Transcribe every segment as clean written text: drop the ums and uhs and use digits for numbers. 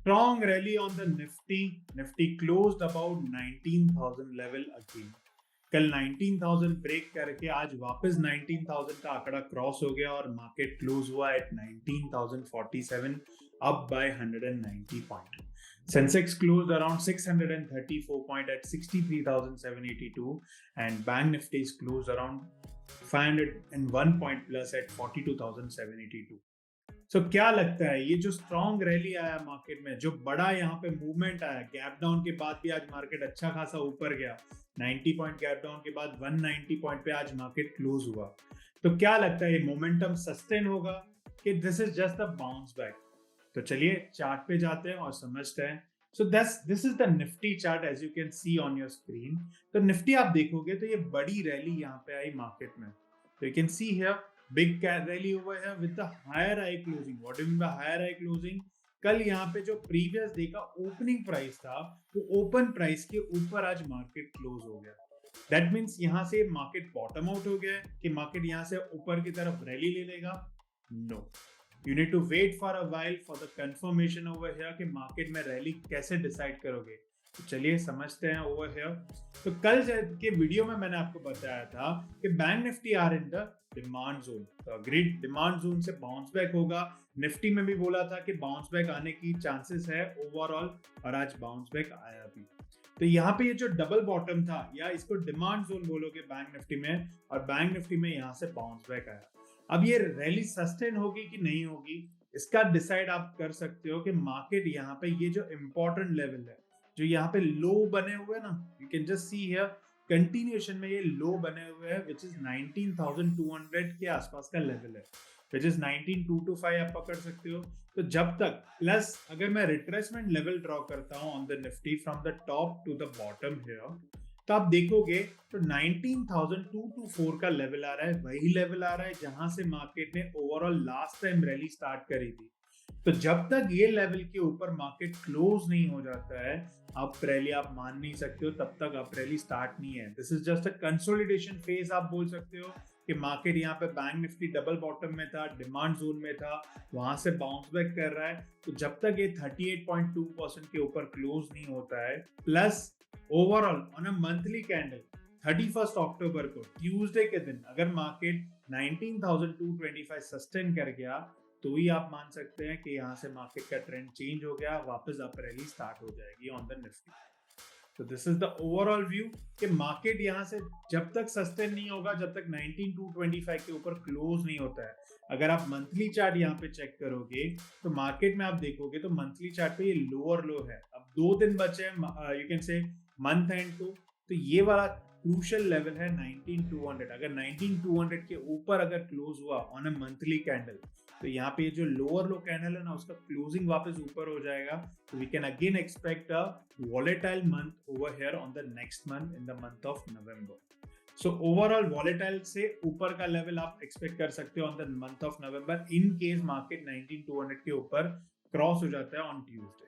Strong rally on the Nifty. Nifty closed about 19,000 level again. कल 19,000 break करके आज वापस 19,000 का आंकड़ा क्रॉस हो गया और मार्केट क्लोज हुआ at 19,047 up by 190 point. Sensex closed around 634 point at 63,782 and Bank Nifty is closed around 501 point plus at 42,782. सो क्या लगता है ये जो स्ट्रॉन्ग रैली आया मार्केट में, जो बड़ा यहाँ पे मूवमेंट आया, गैप डाउन के बाद भी आज मार्केट अच्छा खासा ऊपर गया, 90 पॉइंट गैप डाउन के बाद 190 पॉइंट पे आज मार्केट क्लोज हुआ. तो क्या लगता है ये मोमेंटम सस्टेन होगा कि this is just a bounce back? तो चलिए चार्ट पे जाते हैं और समझते हैं. So this is the Nifty chart as you can see on your screen. तो निफ्टी आप देखोगे तो ये बड़ी रैली यहाँ पे आई मार्केट में. तो you can see here big rally over here with the higher high closing. What do you mean by higher high closing? कल यहाँ पे जो प्रीवियस डे का ओपनिंग प्राइस था वो ओपन प्राइस के ऊपर आज मार्केट क्लोज हो गया. दैट मीन्स यहाँ से मार्केट बॉटम आउट हो गया कि मार्केट यहाँ से ऊपर की तरफ रैली ले लेगा? No, you need to wait for a while for the confirmation over here कि मार्केट में रैली कैसे डिसाइड करोगे. तो चलिए समझते हैं ओवर हियर. तो कल के वीडियो में मैंने आपको बताया था कि Bank Nifty are in the demand zone. तो अग्रीड, डिमांड जोन से बाउंस बैक होगा. निफ्टी में भी बोला था कि बाउंस बैक आने की चांसेस है ओवरऑल और आज बाउंस बैक आया भी. तो यहाँ पे ये जो डबल बॉटम था या इसको डिमांड जोन बोलोगे बैंक निफ्टी में, और बैंक निफ्टी में यहाँ से बाउंस बैक आया. अब ये रैली सस्टेन होगी कि नहीं होगी इसका डिसाइड आप कर सकते हो कि मार्केट यहाँ पे ये जो इंपॉर्टेंट लेवल है, जो यहाँ पे लो बने हुए ना, you can just see here continuation में ये लो बने हुए हैं विच इज 19,200 के आसपास का लेवल है, विच इज 19,225 आप पकड़ सकते हो. तो जब तक प्लस अगर मैं रिट्रेसमेंट लेवल ड्रॉ करता हूं on the Nifty from the top to the bottom here, तो आप देखोगे तो 19,224 का लेवल आ रहा है. वही लेवल आ रहा है जहां से मार्केट ने overall last time rally start करी थी. तो जब तक ये लेवल के ऊपर मार्केट क्लोज नहीं हो जाता है आप रैली आप मान नहीं सकते हो, तब तक आप रैली स्टार्ट नहीं है. This is just a consolidation phase आप बोल सकते हो कि मार्केट यहाँ पे बैंक निफ्टी डबल बॉटम में था, डिमांड जोन में था, वहां से बाउंस बैक कर रहा है. तो जब तक ये 38.2% के ऊपर क्लोज नहीं होता है, plus overall on a monthly candle 31 अक्टूबर को ट्यूसडे के दिन अगर मार्केट 19,225 सस्टेन कर गया तो ही आप मान सकते हैं कि यहाँ से मार्केट का ट्रेंड चेंज हो गया, वापस अप रैली स्टार्ट हो जाएगी ऑन द निफ्टी. तो this is the overall view कि मार्केट यहाँ से जब तक सस्टेन नहीं होगा, जब तक 19,225 के ऊपर क्लोज नहीं होता है. अगर आप मंथली चार्ट यहाँ पे चेक करोगे तो मार्केट में आप देखोगे तो मंथली चार्ट पे ये लोअर लो है. अब 2 दिन बचे हैं, you can say month and तो ये वाला क्रूशियल लेवल है 19,200. अगर 19,200 के ऊपर अगर क्लोज हुआ ऑन अ मंथली कैंडल तो यहाँ पे जो लोअर लो कैंडल है ना उसका क्लोजिंग वापस ऊपर हो जाएगा. तो we can again expect a volatile month over here on the next month in the month of November. So overall volatile से ऊपर का लेवल आप एक्सपेक्ट कर सकते हो on the month of November in case market 19,200 के ऊपर cross हो जाता है ऑन ट्यूसडे.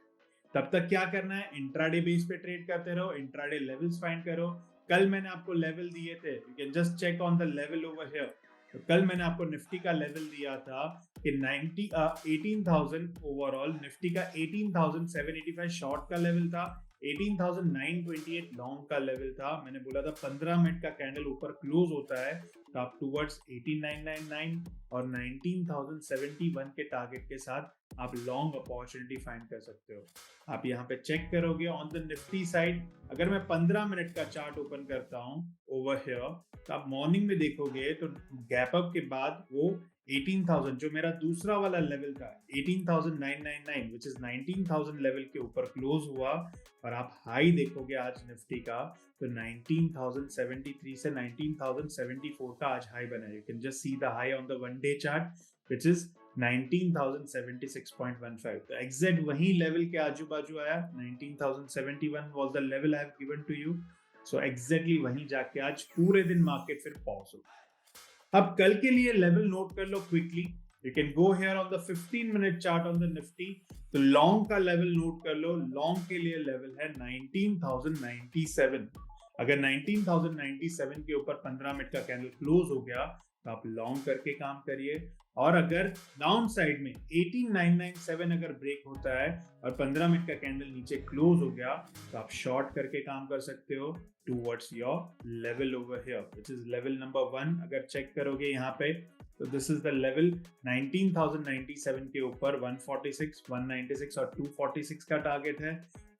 तब तक क्या करना है, इंट्राडे बेस पे ट्रेड करते रहो, इंट्राडे लेवल्स फाइंड करो. कल मैंने आपको लेवल दिए थे, you can just check on the level over here. तो कल मैंने आपको निफ्टी का लेवल दिया था कि 18,000 ओवरऑल, निफ्टी का 18,785 शॉर्ट का लेवल था, 18,928 लॉन्ग का लेवल था. मैंने बोला था 15 मिनट का कैंडल ऊपर क्लोज होता है तो आप टुवर्ड्स 18,999 और 19,071 के टारगेट के साथ आप लॉन्ग अपॉर्चुनिटी फाइंड कर सकते हो. आप यहाँ पे चेक करोगे ऑन द निफ्टी साइड, अगर मैं 15 मिनट का चार्ट ओपन करता हूँ ओवर हियर तो आप मॉर्निंग में देखोगे तो गैप अप के बाद वो 18,000 जो मेरा दूसरा वाला लेवल था 18,999 विच इज 19,000 लेवल के ऊपर क्लोज हुआ. और आप हाई देखोगे आज निफ्टी का तो 19,073 से 19,074 का आज हाई बना है. You can just see the high on the one day chart which is 19,076.15. तो एग्जैक्ट वही लेवल के आजू बाजू आया. 19,071 was the level I have given to you. So exactly वहीं जाके आज पूरे दिन मार्केट फिर पॉज हो. अब कल के लिए लेवल नोट कर लो quickly. You can go here on the 15 minute chart on the Nifty. तो लॉन्ग का लेवल नोट कर लो. लॉन्ग के लिए लेवल है 19,097. अगर 19,097 के ऊपर 15 मिनट का कैंडल क्लोज हो गया तो आप लॉन्ग करके काम करिए. और अगर डाउन साइड में 18997 अगर ब्रेक होता है और 15 मिनट का कैंडल नीचे क्लोज हो गया तो आप शॉर्ट करके काम कर सकते हो towards your level over here which is level number 1। अगर चेक करोगे यहाँ पे तो दिस इज द लेवल 19,097 के ऊपर 146, 196 और 246 का टारगेट है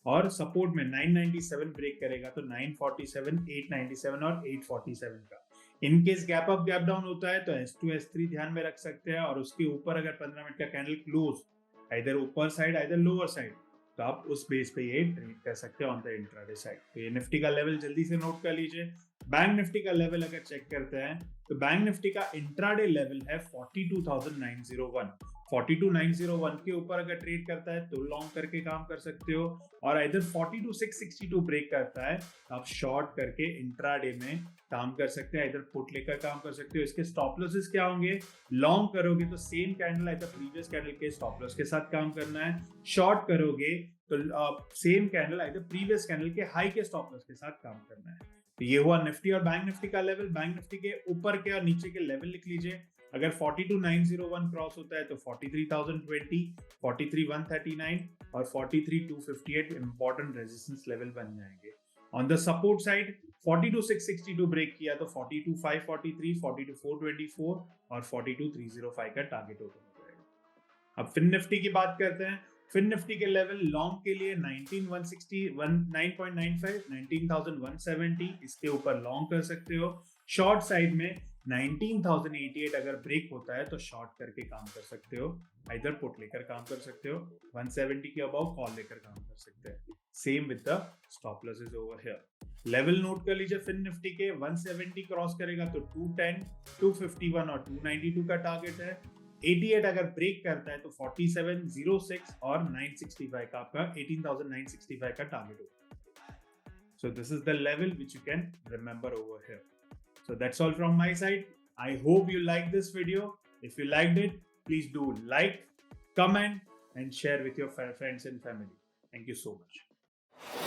और सपोर्ट में 997 ब्रेक करेगा तो 947, 897 और 847 का। In case gap up gap down होता है तो S2 S3 ध्यान में रख सकते हैं और उसके ऊपर अगर 15 मिनट का कैंडल क्लोज इधर ऊपर साइड इधर लोअर साइड तो आप उस बेस पे ये ट्रेड कर सकते हैं ऑन द इंट्राडे साइड। तो ये निफ्टी का लेवल जल्दी से नोट कर लीजिए। बैंक निफ्टी का लेवल अगर चेक करते हैं तो बैंक निफ्टी का इंट्राडे लेवल है 42,901। 42,901 के ऊपर अगर ट्रेड करता है तो लॉन्ग करके काम कर सकते हो और इधर 42,662 ब्रेक करता है तो आप शॉर्ट करके इंट्राडे में काम कर सकते हैं, इधर पुट लेकर काम कर सकते हो। इसके स्टॉप लॉसेस क्या होंगे? लॉन्ग करोगे तो सेम कैंडल इधर प्रीवियस कैंडल के स्टॉप लॉस के साथ काम करना है, शॉर्ट करोगे तो सेम कैंडल इधर प्रीवियस कैंडल के हाई के स्टॉप लॉस के साथ काम करना है। तो ये हुआ निफ्टी और बैंक निफ्टी का लेवल। बैंक निफ्टी के ऊपर के और नीचे के लेवल लिख लीजिए। अगर 42,901 क्रॉस होता है तो 43,020, 43,139 और 43,258 इंपॉर्टेंट रेजिस्टेंस लेवल बन जाएंगे। On the support side 42,662 break किया तो 42,543, 42,424 और 42,305 का टारगेट ओपन हो जाएगा। अब फिन निफ्टी की बात करते हैं। फिन निफ्टी के लेवल लॉन्ग के लिए 19,160, 9.95, 19,170 इसके ऊपर लॉन्ग कर सकते हो। शॉर्ट साइड में 19,088 अगर ब्रेक होता है तो शॉर्ट करके काम कर सकते हो, इधर पुट लेकर काम कर सकते हो, 170 के अबाउ कॉल लेकर काम कर सकते हैं। Same with the stop losses over here. Level note कर लीजिए फिन निफ्टी के 170 क्रॉस करेगा तो 210, 251 और 292 का टारगेट है। 88 अगर ब्रेक करता है तो 4706 और 965 का आपका 18,965 का टारगेट होगा। So this is the level which you can remember over here. So that's all from my side. I hope you liked this video. If you liked it, please do like, comment and share with your friends and family. Thank you so much.